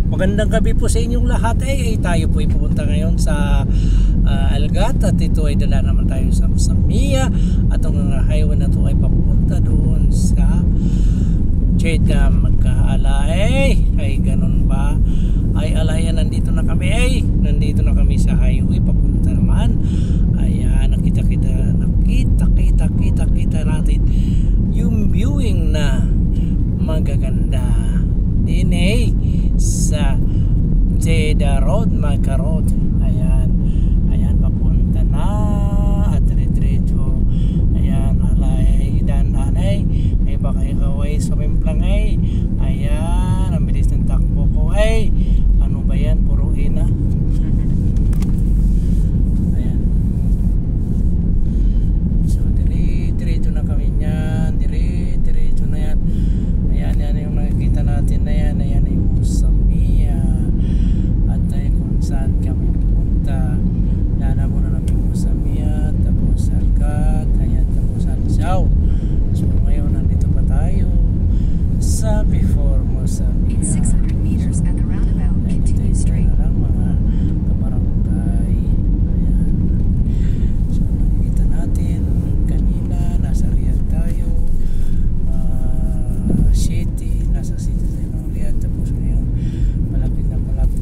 Magandang gabi po sa inyong lahat. Tayo po ay pupunta ngayon sa Algat at ito ay dala naman tayo sa Musamia at ang highway na ito ay papunta doon sa Jeddah, Magkaalay. Ay ganun ba? Ay alayan, nandito na kami. Nandito na kami sa highway papunta naman. Ayan, nakita natin yung viewing na magaganda din sa Jeddah Road, Makkah Road. Ayan papunta na at diretso. Ayan, alay dandan ay baka ikaw ay sumimplang ayan, ang bilis ng takbo ko ano ba yan, puro ina. Ayan, so diretso na kami niyan, diretso na yan. Ayan yung nakikita natin na yan. Ayan ay Musamia at ay kung saan kami pupunta. Dana muna namin Musamia, tapos Algat, ayan, tapos Aljaw. So ngayon nandito pa tayo sa before Musamia. 600 meters at the roundabout, continue straight. Lang mga kabarangay. Ayan, so nakikita natin kanina nasa Riyadh tayo, city, nasa city tayo ng Riyadh, tapos ngayon malapit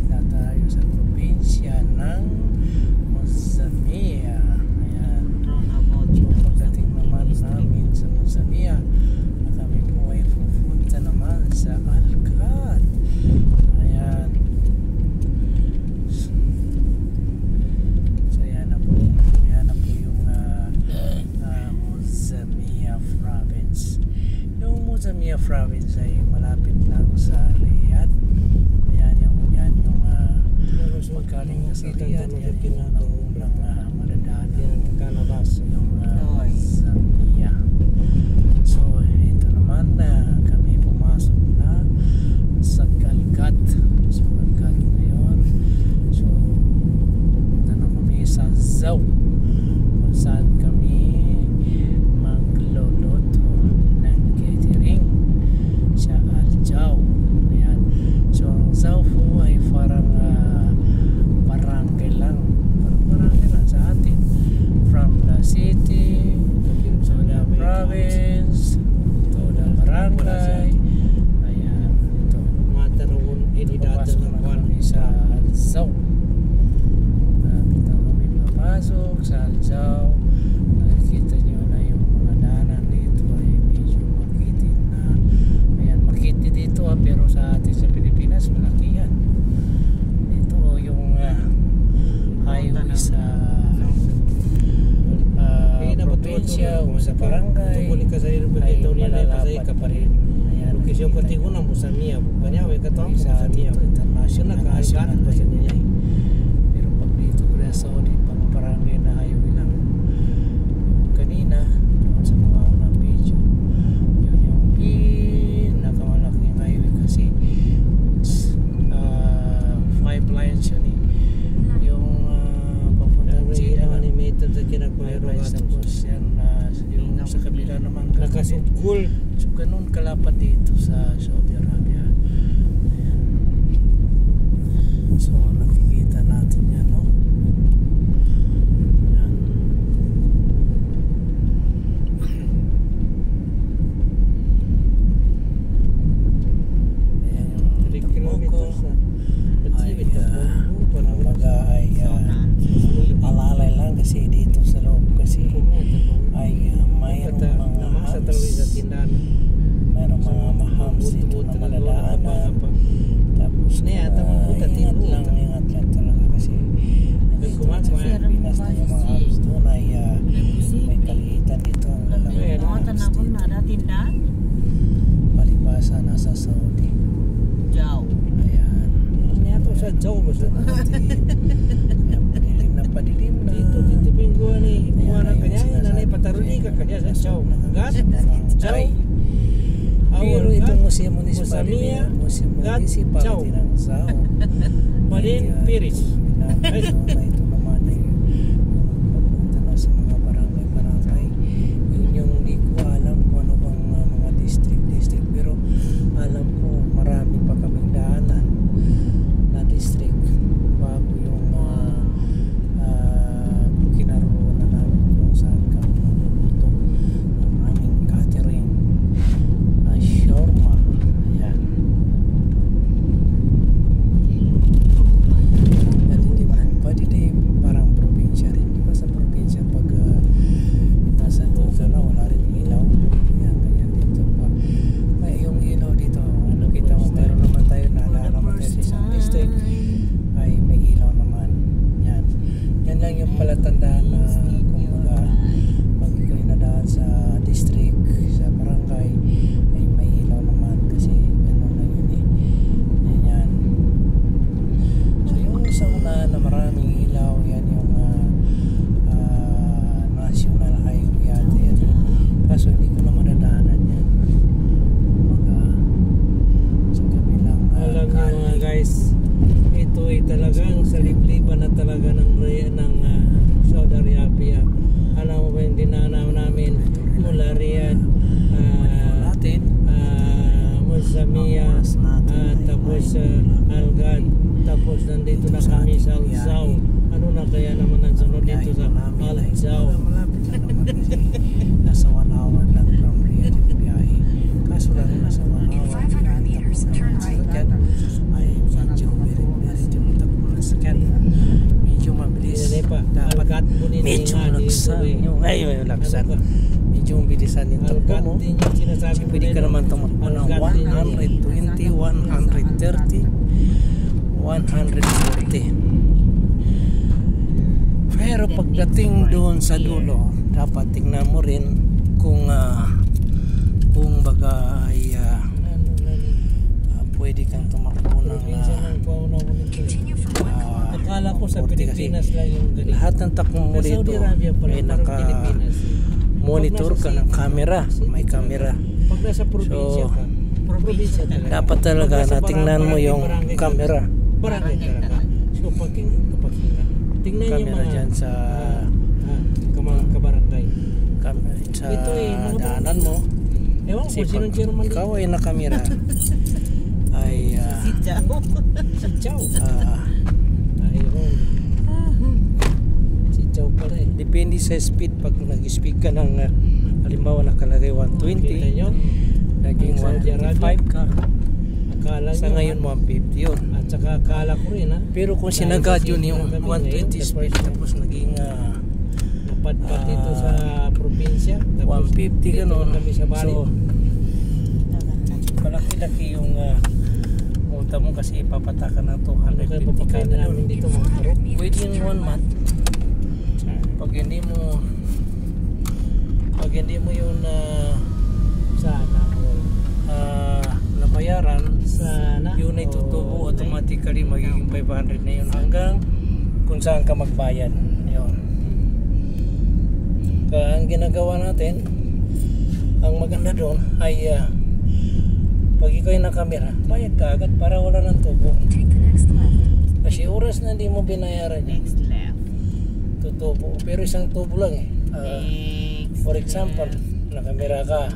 na tayo sa probinsya ng Musamia. Ayan, so pagdating naman namin sa Musamia at kami po ay pupunta naman sa Algat. Ayan, so yan na po yung Musamia province. Yung Musamia province ay malapit lang sa Riyadh. Ayan yung pagkaling sa Riyadh, yan yung madadaanan yung Musamia. So ito naman kami pumasok na sa Algat. So Algat ngayon, so punta na kami sa Zaw kung saan kami magluluto ng catering sa Aljaw. Ayan, so ang Zaw po ay parang barangay lang sa atin, from the city to the province to the barangay. Ayan, ito papasok na kami sa Aljaw. Napitang kami papasok sa Aljaw. Nakikita nyo na yung mga daanan dito ay medyo makitid na. Ayan, makitid dito pero sa atin sa Pilipinas malaki yan. Dito yung highway sa probinsya o sa barangay ay malalapat pa rin. Ayan, nakikita nyo sa dito international pero pag dito na Saudi, pang barangay na highway lang. Kanina doon sa mga unang video, yun yung pinakamalaking highway kasi 5 lines yun yung papuntang Jeddah tapos yan yung sa kabila naman nakasugul. So ganun kalapat dito sa Saudi Arabia. Ayan, so nakikita natin yan, no? Ayan. Ayan yung Tamoko ay alalay lang kasi dito sa loob kasi ay mayroong mga mahams dito na madadaanan. Tapos ingat lang talaga kasi dito sa Pilipinas na yung mga hams doon ay may kaliitan dito ang lalaki dito. Palibasa nasa Saudi. Ayan, sa Jaw ba sa padilim na dito pingguan ni kuha na kanya nanay pataruni ka kanya sa Jaw. Jaw Pero itong Museum Musamia, Municipality ng Sao. Malin Piris. Ito naman ay papunta na sa mga barangay. Yun yung hindi ko alam kung ano bang mga district. Pero alam ko marami pa kaming daanan na district bago yung kinaroon na namin kung saan kami magluluto ang aming catering na shawarma. Ayan. At hindi man pwede din parang probinsya rin. Di ba sa probinsya pag nasa doon ka na wala rin ilaw. Yan, ganyan dito pa. Ay, yung ilaw dito, nakita mo meron naman tayo naalala naman tayo sa isang district ay may ilaw naman. Yan. Yan lang yung palatandaan na kumbaga pag ikaw'y nadaan sa district, sa barangay ay may ilaw naman kasi gano'n na yun eh. Yan. So yung sa una na maraming ilaw, yan yung national highway ate. Kaso hindi ko na madadaanan yan. Kumbaga sa kabilang Alam niyo mga guys, ito ay talagang sa libliban na talaga ng Saudi Arabia. Alam mo ba yung dinanaw namin mula Riyadh, natin Musamia, tapos Algad, tapos nandito na kami sa Al-Zaw. Ano na kaya naman ang sunod dito sa Al-Zaw? malapit lang naman kasi nasa 1 hour lang from Riyadh yung biyahe. Kaso lang nasa 1 In hour 500 meters, turn right. ay medyo very tumutapos na sakyan. Medyo mabilis. Hindi pa. Dapat Algat mo din medyo nga laksan dito, yung yung laksan. Ano ka? Medyo bilisan yung takbo Algat mo. din yung sinasabi Kasi mo pwede ka din. naman tumakbo ng Algat din yun. 120, 130, 140. Pero pagdating doon sa dulo, dapat tingnan mo rin kung baga ay pwede kang tumakbo ng Probinsya ng Paunaw nito. Continue for 1 kilometer. Akala ko sa 40 kasi Pilipinas lang yung ganito. lahat ng takbo mo Sa dito Saudi Arabia pala, ay parang Pilipinas. naka-monitor ka ng camera. May camera. Pag nasa probinsya So, ka, probinsya talaga. Dapat talaga Pag nasa na tingnan mo yung barangay ka, camera. Barangay talaga. So tingnan yung Camera mga dyan sa kabarangay. sa Ito eh, mga daanan mo. Ewan ko, Kasi pag sinong chairman dito? ikaw ay nakamera ay Si Chow. Ayun. Si Chow pala eh. depende sa speed. Pag nag-speed ka ng halimbawa nakalagay Kita 120 nyo? naging Saudi Arabia. 125 ka Akala sa nyo, ngayon 150 yun. At saka akala ko rin ha. Pero kung Dahil sinagad kasi yun yung kami 120 ngayon, speed the first tapos naging napadpad dito sa probinsya. Tapos 150 dito ganun. kami sa Bali. So malaki-laki yung multa mo kasi ipapatakan ng Ano kayo 250 papakain kada namin doon. dito mga karo? Pwede yung 1 month. Pag hindi mo yun Sana all. nabayaran, Sana yun ay tutubo all. automatically magiging 500 na yun hanggang kung saan ka magbayad. Yun. Kaya ang ginagawa natin, ang maganda doon ay pag ikaw ay nakamera, bayad ka agad para wala ng tubo. Take the next left. Kasi oras na hindi mo binayaran yan, tutubo. Pero isang tubo lang eh. For example, nakamera ka,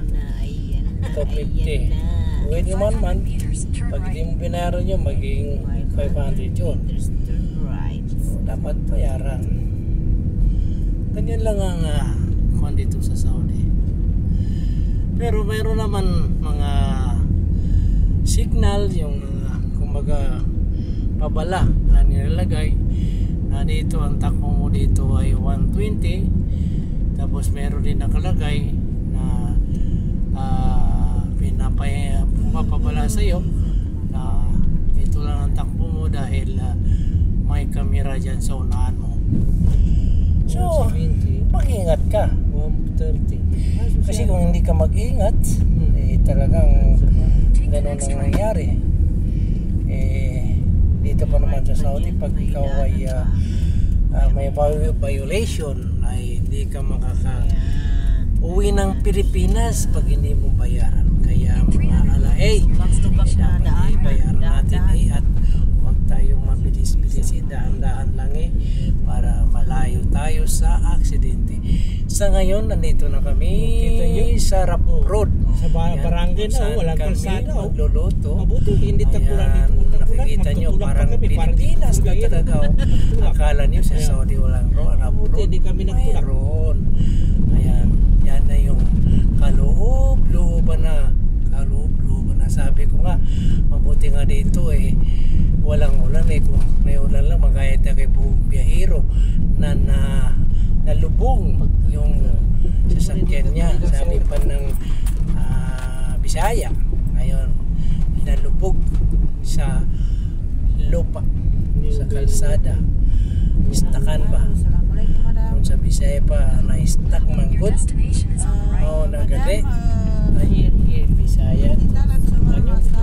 ito 50. Wait 1 month, Meters, turn pag hindi right. mo binayaran yun, magiging 500 yun. So, dapat bayaran. Ganyan lang ang kung dito sa Saudi. Pero mayroon naman mga signal, yung kumbaga pabala na nilalagay na dito ang takbo mo dito ay 120, tapos meron din nakalagay na pumapabala sa iyo na ito lang ang takbo mo dahil may kamera dyan sa unahan mo. So, 170, mag-ingat ka. 130. Kasi kung hindi ka mag-ingat, talagang ganun ang nangyayari. Dito pa naman sa Saudi, pag ikaw ay may violation, ay hindi ka makaka-uwi ng Pilipinas pag hindi mo bayaran. Kaya mga Lubak-lubak na daan. Bayaran natin Daan-daan. at huwag tayong mabilis-bilis, daan-daan lang para malayo tayo sa aksidente. Sa ngayon, nandito na kami Kita niyo? sa Rap Road. Sa Ayan, barangay kung saan na, walang kami kalsada. magluluto. Mabuti, hindi tapulan Ayan, dito. nakikita nyo, parang Pilipinas na talaga. Akala nyo sa Saudi walang road. Mabuti, hindi kami nagtulak. Mayroon. Ayan, yan na yung kaloob-looban na. Kaloob-looban na. Sabi ko nga, mabuti nga dito walang ulan kung may ulan lang magkahit na kay biyahero na nalubong yung sasakyan niya, sabi pa ng Bisaya ngayon, nalubog sa lupa, sa kalsada, istakan ba Assalamualaikum, madam. kung sa Bisaya pa na istak Your manggod destination is on the right. nagali Madam, ay Bisaya Talag sa mga Ano? sa